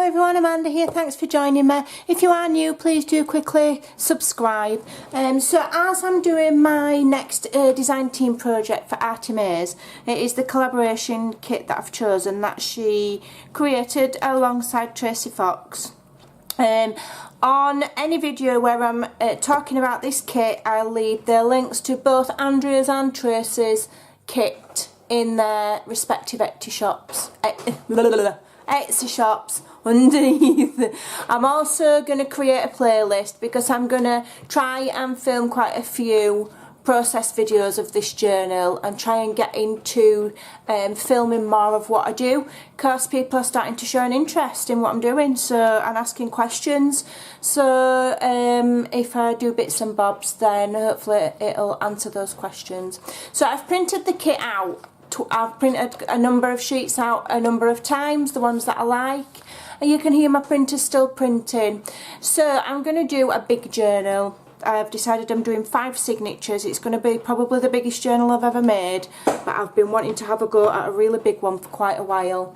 everyone, Amanda here, thanks for joining me. If you are new, please do quickly subscribe. So as I'm doing my next design team project for Artie Mays, it is the collaboration kit that I've chosen that she created alongside Tracy Fox. On any video where I'm talking about this kit, I'll leave the links to both Andrea's and Tracy's kit in their respective Etsy shops. Etsy shops underneath. I'm also going to create a playlist because I'm going to try and film quite a few process videos of this journal and try and get into filming more of what I do, because people are starting to show an interest in what I'm doing, so, and asking questions. So if I do bits and bobs, then hopefully it'll answer those questions. So I've printed the kit out. I've printed a number of sheets out a number of times, the ones that I like, and you can hear my printer still printing. So I'm going to do a big journal. I've decided I'm doing 5 signatures. It's going to be probably the biggest journal I've ever made, but I've been wanting to have a go at a really big one for quite a while.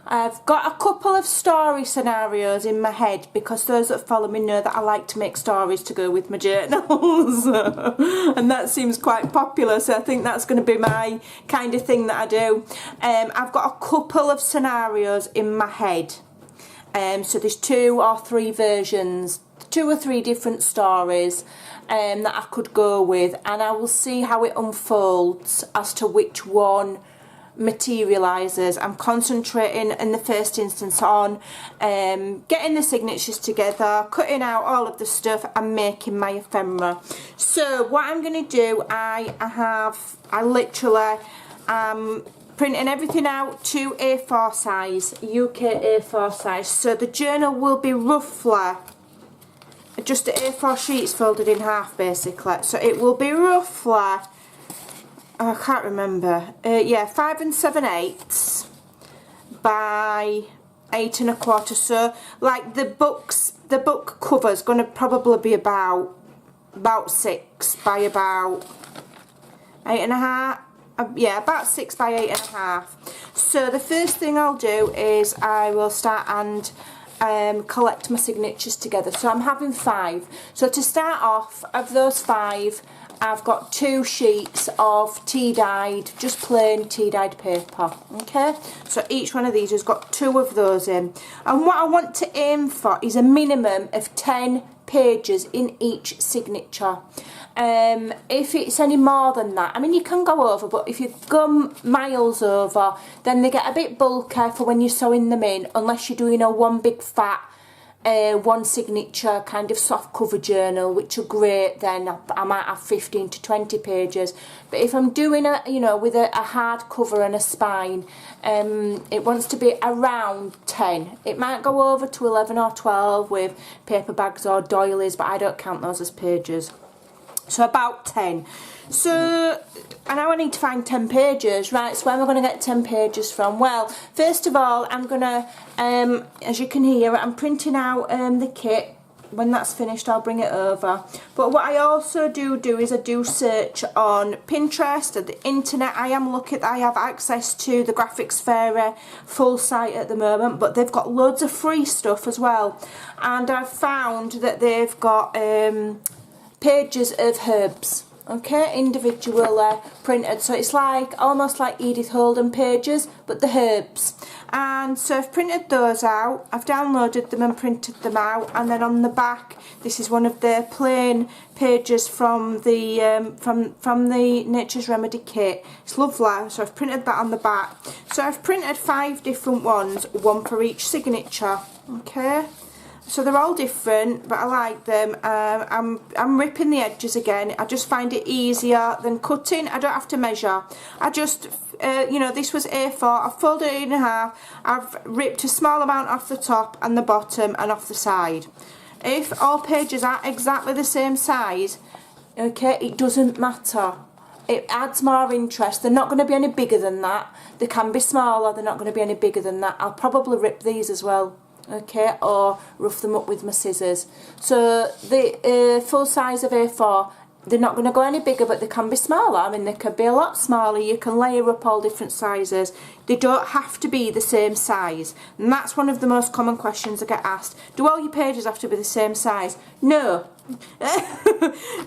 I've got a couple of story scenarios in my head, because those that follow me know that I like to make stories to go with my journals and that seems quite popular, so I think that's going to be my kind of thing that I do. I've got a couple of scenarios in my head, so there's 2 or 3 versions, 2 or 3 different stories that I could go with, and I will see how it unfolds as to which one materialises. I'm concentrating in the first instance on getting the signatures together, cutting out all of the stuff and making my ephemera. So what I'm going to do, I literally printing everything out to A4 size, UK A4 size, so the journal will be roughly just A4 sheets folded in half basically, so it will be roughly, I can't remember, yeah, 5 7/8 by 8 1/4. So like the book cover is going to probably be about 6 by about 8 1/2. Yeah, about 6 by 8 1/2. So the first thing I'll do is I will start and collect my signatures together. So I'm having 5. So to start off, of those 5, I've got 2 sheets of tea-dyed, just plain tea-dyed paper, okay? So each one of these has got 2 of those in. And what I want to aim for is a minimum of 10 pages in each signature. If it's any more than that, I mean, you can go over, but if you go miles over, then they get a bit bulky for when you're sewing them in, unless you're doing a one big fat one signature kind of soft cover journal, which are great. Then I might have 15 to 20 pages. But if I'm doing a, you know, with a hard cover and a spine, it wants to be around 10. It might go over to 11 or 12 with paper bags or doilies, but I don't count those as pages. So about 10. So, and now I need to find 10 pages, right? So where am I going to get 10 pages from? Well, first of all, I'm going to, as you can hear, I'm printing out the kit. When that's finished, I'll bring it over. But what I also do is I do search on Pinterest and the internet. I have access to the Graphics Fairy full site at the moment, but they've got loads of free stuff as well. And I've found that they've got pages of herbs, okay, individually printed, so it's like almost like Edith Holden pages, but the herbs. And so I've printed those out, I've downloaded them and printed them out, and then on the back, this is one of the plain pages from the from the Nature's Remedy kit. It's lovely, so I've printed that on the back. So I've printed 5 different ones, 1 for each signature, okay. So they're all different, but I like them. I'm ripping the edges again. I just find it easier than cutting. I don't have to measure. I just, you know, this was A4. I've folded it in half. I've ripped a small amount off the top and the bottom and off the side. If all pages are exactly the same size, okay, it doesn't matter. It adds more interest. They're not going to be any bigger than that. They can be smaller. They're not going to be any bigger than that. I'll probably rip these as well, okay, or rough them up with my scissors. So the full size of A4 they're not going to go any bigger, but they can be smaller. I mean, they can be a lot smaller. You can layer up all different sizes. They don't have to be the same size. And that's one of the most common questions I get asked. Do all your pages have to be the same size? No.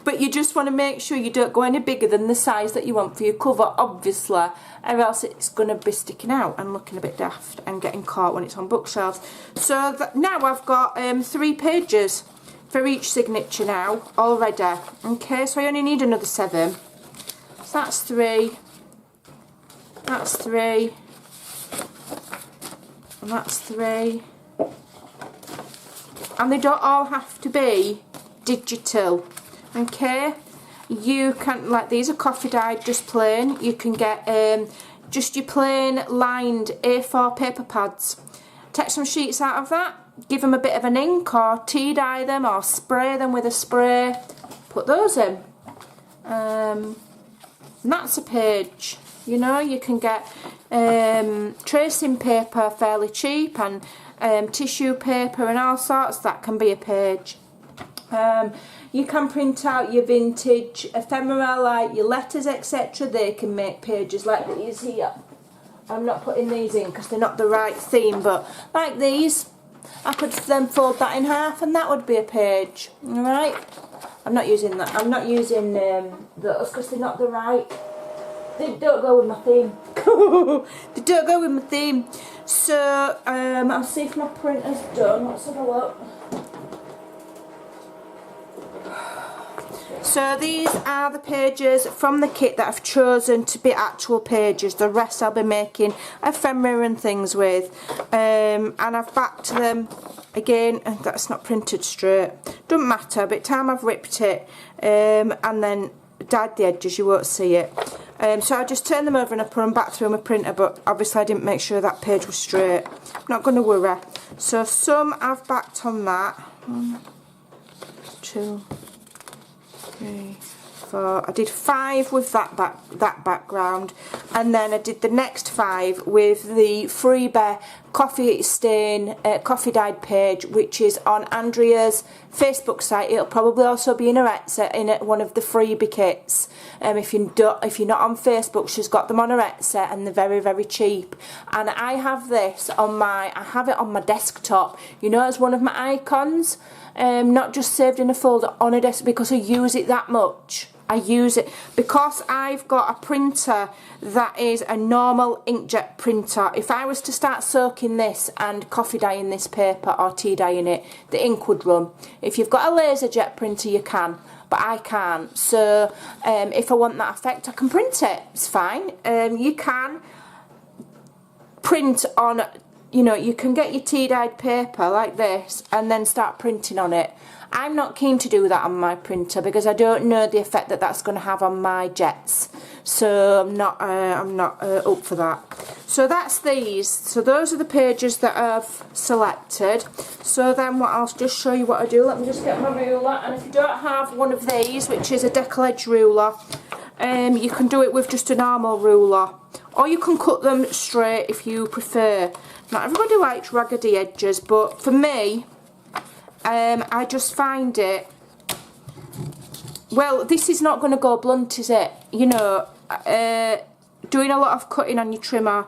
But you just want to make sure you don't go any bigger than the size that you want for your cover, obviously, or else it's going to be sticking out and looking a bit daft and getting caught when it's on bookshelves. So now I've got 3 pages for each signature now already. Okay, so I only need another 7. So that's 3, that's 3, and that's 3. And they don't all have to be digital. Okay, you can, like, these are coffee dyed, just plain. You can get just your plain lined A4 paper pads. Take some sheets out of that, give them a bit of an ink, or tea dye them, or spray them with a spray. Put those in. And that's a page. You know, you can get tracing paper fairly cheap, and tissue paper and all sorts. That can be a page. You can print out your vintage ephemera, like your letters, etc. They can make pages like these here. I'm not putting these in because they're not the right theme, but like these, I could then fold that in half and that would be a page. Alright? I'm not using that. I'm not using those because they're not the right. They don't go with my theme. They don't go with my theme. So, I'll see if my printer's done. Let's have a look. So these are the pages from the kit that I've chosen to be actual pages. The rest I'll be making ephemera and things with. And I've backed them again, and that's not printed straight. Doesn't matter, by the time I've ripped it and then dyed the edges, you won't see it. So I just turn them over and I put them back through my printer, but obviously I didn't make sure that page was straight. Not going to worry. So some I've backed on that. 1, 2, 3, 4. I did 5 with that background, and then I did the next 5 with the freebie coffee stain coffee dyed page, which is on Andrea's Facebook site. It'll probably also be in her Etsy in one of the freebie kits. If you're not on Facebook, she's got them on her Etsy, and they're very, very cheap. And I have this on I have it on my desktop, you know, as one of my icons. Not just saved in a folder on a desk, because I use it that much. I use it because I've got a printer that is a normal inkjet printer. If I was to start soaking this and coffee dyeing this paper or tea dyeing it, the ink would run. If you've got a laser jet printer, you can, but I can't. So if I want that effect, I can print it. It's fine. You can print on, you know, you can get your tea dyed paper like this and then start printing on it. I'm not keen to do that on my printer because I don't know the effect that that's going to have on my jets. So I'm not up for that. So that's these. So those are the pages that I've selected. So then what I'll just show you what I do. Let me just get my ruler. And if you don't have one of these, which is a decal edge ruler, you can do it with just a normal ruler. Or you can cut them straight if you prefer. Not everybody likes raggedy edges, but for me, I just find it, well, this is not going to go blunt, is it? You know, doing a lot of cutting on your trimmer,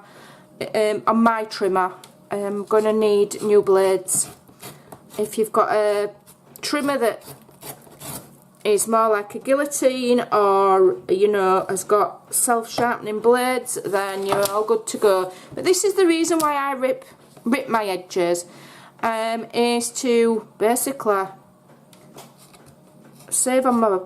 on my trimmer, I'm going to need new blades. If you've got a trimmer that is more like a guillotine, or, you know, has got self-sharpening blades, then you're all good to go. But this is the reason why I rip my edges. Is to basically save on my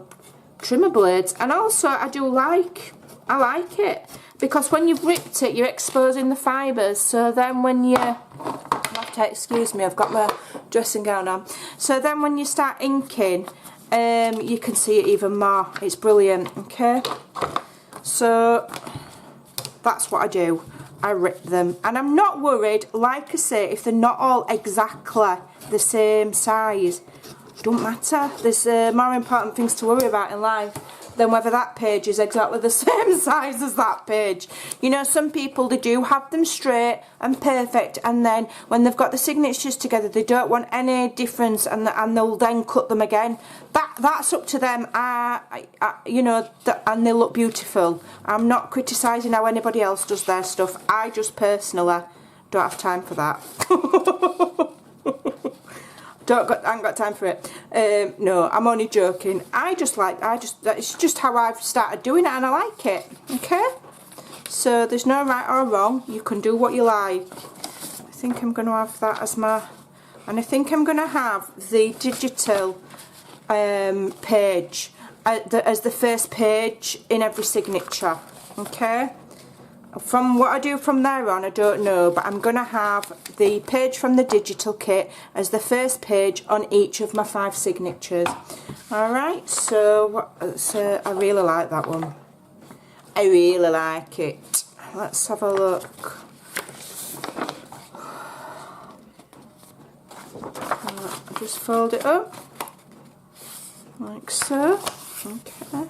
trimmer blades. And also I like it because when you've ripped it, you're exposing the fibres, so then when you have to excuse me, I've got my dressing gown on, so then when you start inking, you can see it even more. It's brilliant. Okay, so that's what I do. I rip them, and I'm not worried, like I say, if they're not all exactly the same size. Don't matter. There's more important things to worry about in life. then whether that page is exactly the same size as that page. You know, some people, they do have them straight and perfect, and then when they've got the signatures together, they don't want any difference, and they'll then cut them again. That's up to them. You know, and they look beautiful. I'm not criticising how anybody else does their stuff. I just personally don't have time for that. I ain't got time for it. No, I'm only joking. It's just how I've started doing it, and I like it. Okay? So there's no right or wrong. You can do what you like. I think I'm going to have that as my... And I think I'm going to have the digital page as the first page in every signature. Okay? From what I do from there on, I don't know, but I'm going to have the page from the digital kit as the first page on each of my 5 signatures. Alright, so I really like that one. I really like it. Let's have a look. I'll just fold it up, like so. Okay.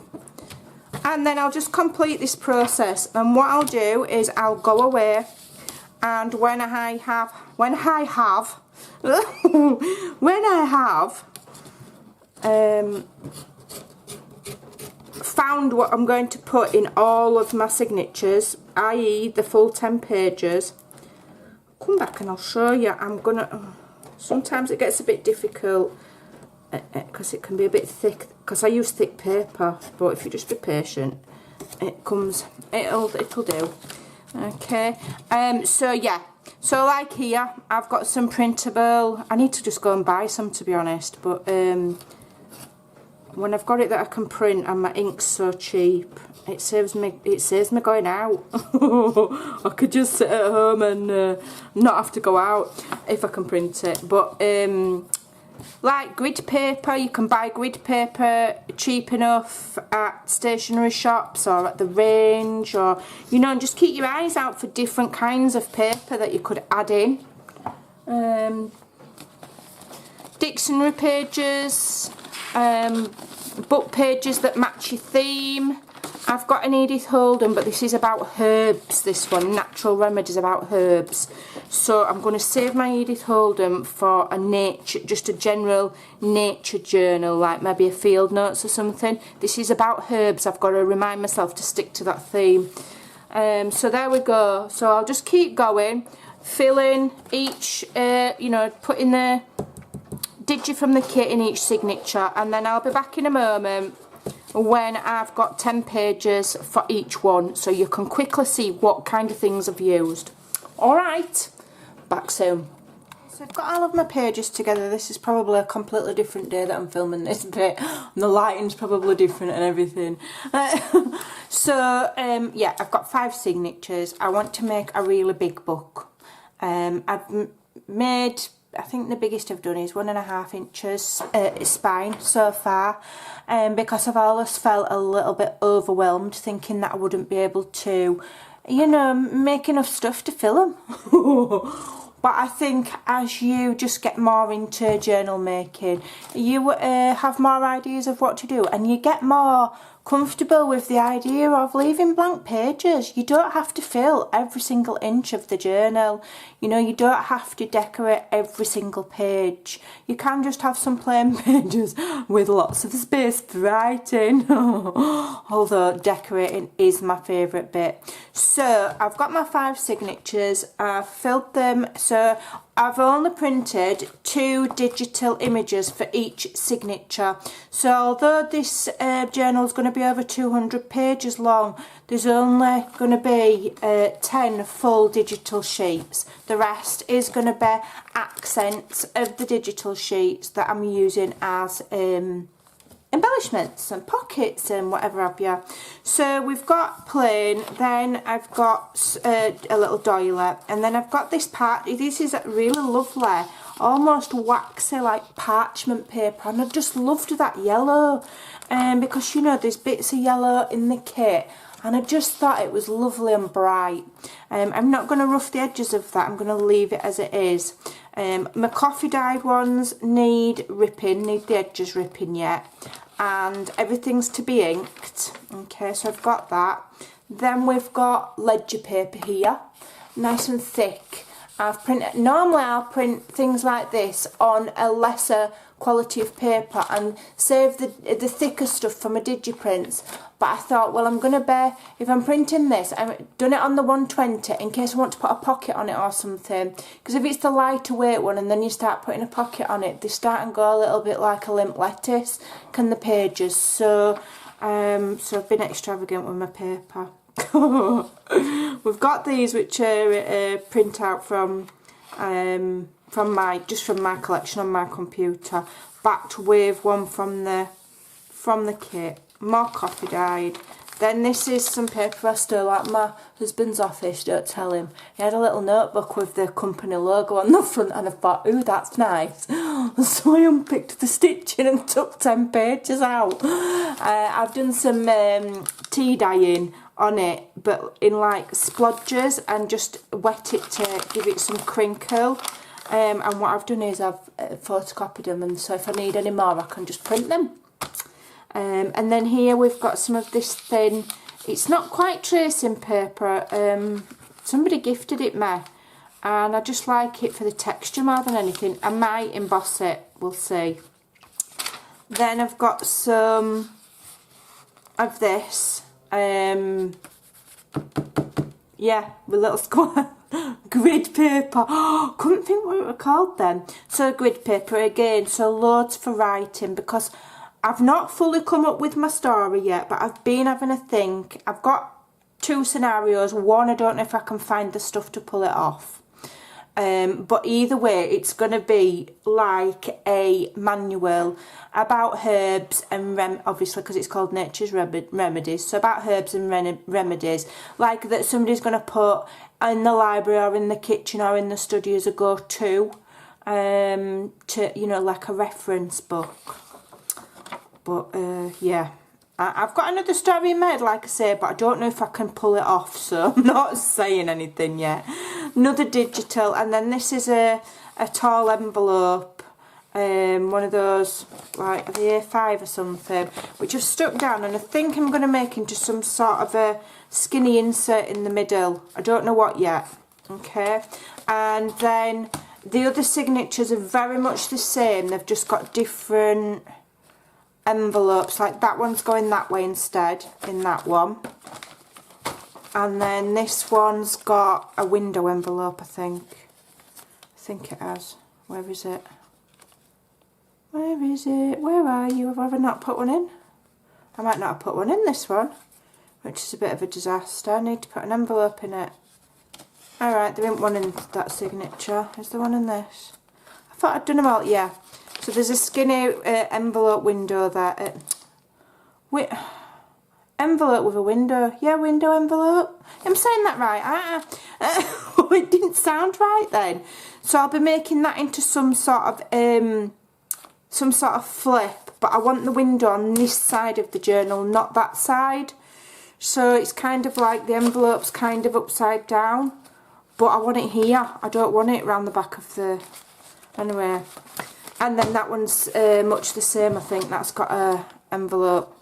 And then I'll just complete this process, and what I'll do is I'll go away, and when I have found what I'm going to put in all of my signatures, i.e. the full 10 pages, I'll come back and I'll show you. Sometimes it gets a bit difficult because it can be a bit thick, because I use thick paper, but if you just be patient, it'll do. Okay, so yeah, so like here I've got some printable. I need to just go and buy some, to be honest, but when I've got it that I can print and my ink's so cheap, it saves me going out. I could just sit at home and not have to go out if I can print it. But like grid paper, you can buy grid paper cheap enough at stationery shops or at the range, or you know, and just keep your eyes out for different kinds of paper that you could add in. Dictionary pages, book pages that match your theme. I've got an Edith Holden, but this is about herbs, this one, Natural Remedies about herbs. So I'm going to save my Edith Holden for just a general nature journal, like maybe a field notes or something. This is about herbs. I've got to remind myself to stick to that theme. So there we go. So I'll just keep going, filling each, you know, putting the digi from the kit in each signature, and then I'll be back in a moment when I've got 10 pages for each one, so you can quickly see what kind of things I've used. Alright, back soon. So I've got all of my pages together. This is probably a completely different day that I'm filming this bit, and the lighting's probably different and everything. Yeah, I've got 5 signatures. I want to make a really big book. I've made, I think the biggest I've done is 1.5 inches spine so far, because I've always felt a little bit overwhelmed, thinking that I wouldn't be able to, you know, make enough stuff to fill them. But I think as you just get more into journal making, you have more ideas of what to do, and you get more comfortable with the idea of leaving blank pages. You don't have to fill every single inch of the journal. You know, you don't have to decorate every single page. You can just have some plain pages with lots of space for writing. Although decorating is my favourite bit. So I've got my 5 signatures. I've filled them. So I've only printed 2 digital images for each signature. So although this journal is going to be over 200 pages long, there's only going to be 10 full digital sheets. The rest is going to be accents of the digital sheets that I'm using as embellishments and pockets and whatever have you. So we've got plain, then I've got a little doily, and then I've got this part. This is really lovely, almost waxy, like parchment paper, and I just loved that yellow, because you know there's bits of yellow in the kit, and I just thought it was lovely and bright. I'm not going to rough the edges of that. I'm going to leave it as it is. My coffee dyed ones need ripping, need the edges ripping yet. and everything's to be inked. Okay, so I've got that. Then we've got ledger paper here, nice and thick. Normally I'll print things like this on a lesser quality of paper and save the thicker stuff for my digiprints, but I thought, well, I'm gonna bear, if I'm printing this, I've done it on the 120 in case I want to put a pocket on it or something, because if it's the lighter weight one and then you start putting a pocket on it, they start and go a little bit like a limp lettuce, can the pages. So so I've been extravagant with my paper. We've got these which are print out from my collection on my computer, backed with one from the kit. More coffee dyed. Then this is some paper I stole at my husband's office, don't tell him. He had a little notebook with the company logo on the front and I thought, ooh, that's nice. So I unpicked the stitching and took 10 pages out. I've done some tea dyeing on it, but in like splodges, and just wet it to give it some crinkle. And what I've done is I've photocopied them, and so if I need any more I can just print them. And then here we've got some of this thin, it's not quite tracing paper, somebody gifted it me, and I just like it for the texture more than anything. I might emboss it, we'll see. Then I've got some of this, yeah, with little square grid paper. Couldn't think what it was called then. So grid paper again, so loads for writing, because I've not fully come up with my story yet, but I've been having a think. I've got 2 scenarios. One, I don't know if I can find the stuff to pull it off. But either way, it's going to be like a manual about herbs and obviously because it's called Nature's Remedies. So about herbs and remedies, like that somebody's going to put in the library or in the kitchen or in the study as a go-to, you know, like a reference book. But yeah, I've got another story in my head, like I say, but I don't know if I can pull it off, so I'm not saying anything yet. Another digital, and then this is a tall envelope, one of those, like the A5 or something, which I've stuck down, and I think I'm going to make into some sort of a skinny insert in the middle. I don't know what yet, okay? And then the other signatures are very much the same, they've just got different envelopes, like that one's going that way instead in that one, and then this one's got a window envelope. I think it has. Where is it? Where are you? Have I ever not put one in? I might not have put one in this one, which is a bit of a disaster. I need to put an envelope in it. Alright, there isn't one in that signature. Is there one in this? I thought I'd done them all. Yeah. So there's a skinny envelope window there. Envelope with a window. Yeah, window envelope. I'm saying that right. It didn't sound right then. So I'll be making that into some sort of flip. But I want the window on this side of the journal, not that side. So it's kind of like the envelope's kind of upside down. But I want it here. I don't want it round the back of the... Anyway... And then that one's much the same, I think. That's got a envelope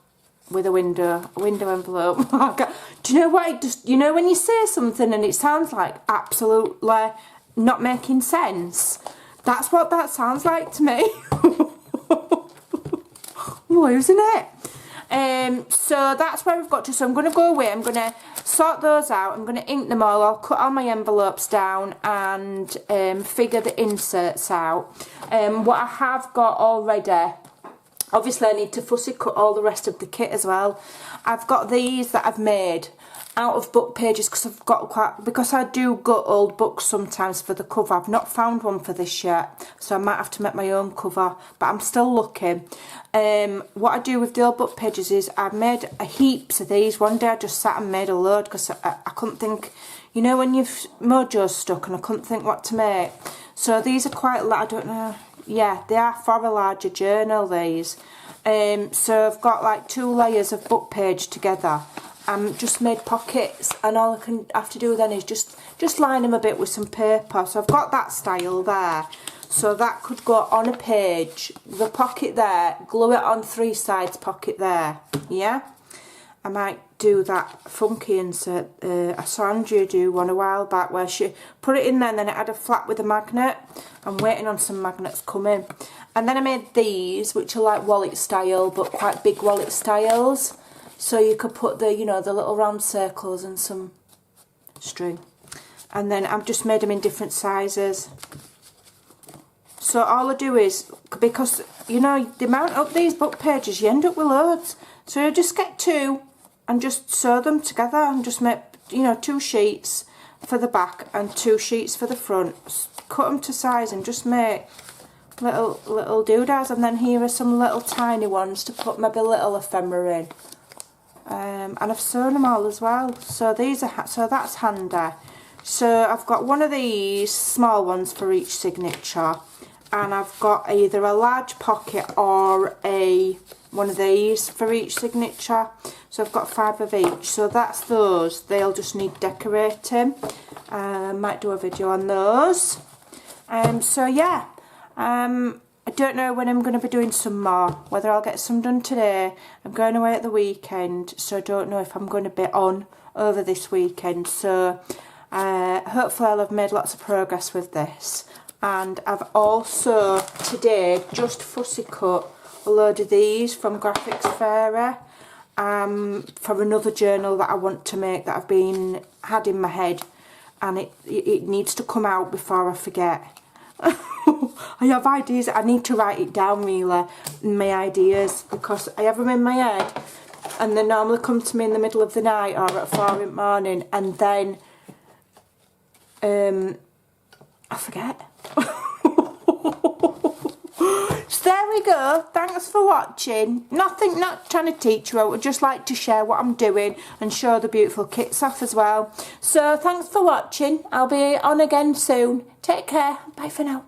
with a window envelope. Do you know what it just, you know when you say something and it sounds like absolutely not making sense? That's what that sounds like to me. Losing it. So that's where we've got to. So I'm going to go away, I'm going to sort those out, I'm going to ink them all, I'll cut all my envelopes down and figure the inserts out. What I have got already, obviously I need to fussy cut all the rest of the kit as well. I've got these that I've made out of book pages because I do gut old books sometimes for the cover. I've not found one for this yet, so I might have to make my own cover, but I'm still looking. What I do with the old book pages is I've made heaps of these. One day I just sat and made a load because I couldn't think, you know when you've mojo's stuck and I couldn't think what to make. So these are quite, I don't know, yeah, they are for a larger journal, these. So I've got like 2 layers of book page together. Just made pockets, and all I have to do then is just line them a bit with some paper. So I've got that style there. so that could go on a page, the pocket there, glue it on 3 sides, pocket there, yeah? I might do that funky insert. I saw Andrea do one a while back where she put it in there and then it had a flap with a magnet. I'm waiting on some magnets coming. And then I made these, which are like wallet style, but quite big wallet styles. So you could put the, you know, the little round circles and some string. And then I've just made them in different sizes. So all I do is, because, you know, they mount up these book pages, you end up with loads. So you just get 2 and just sew them together and just make, you know, 2 sheets for the back and 2 sheets for the front. Cut them to size and just make little doodads. And then here are some little tiny ones to put maybe a little ephemera in. And I've sewn them all as well. So these are, so that's handy. So I've got one of these small ones for each signature, and I've got either a large pocket or one of these for each signature. So I've got 5 of each. So that's those. They'll just need decorating. Might do a video on those. So yeah, I don't know when I'm going to be doing some more, whether I'll get some done today. I'm going away at the weekend, so I don't know if I'm going to be on over this weekend. So hopefully I'll have made lots of progress with this. And I've also today just fussy cut a load of these from Graphics Fairy for another journal that I want to make that I've had in my head, and it needs to come out before I forget. I have ideas. I need to write it down really, my ideas, because I have them in my head and they normally come to me in the middle of the night or at 4 in the morning, and then I forget. So there we go. Thanks for watching. Not trying to teach you, I would just like to share what I'm doing and show the beautiful kits off as well. So thanks for watching. I'll be on again soon. Take care. Bye for now.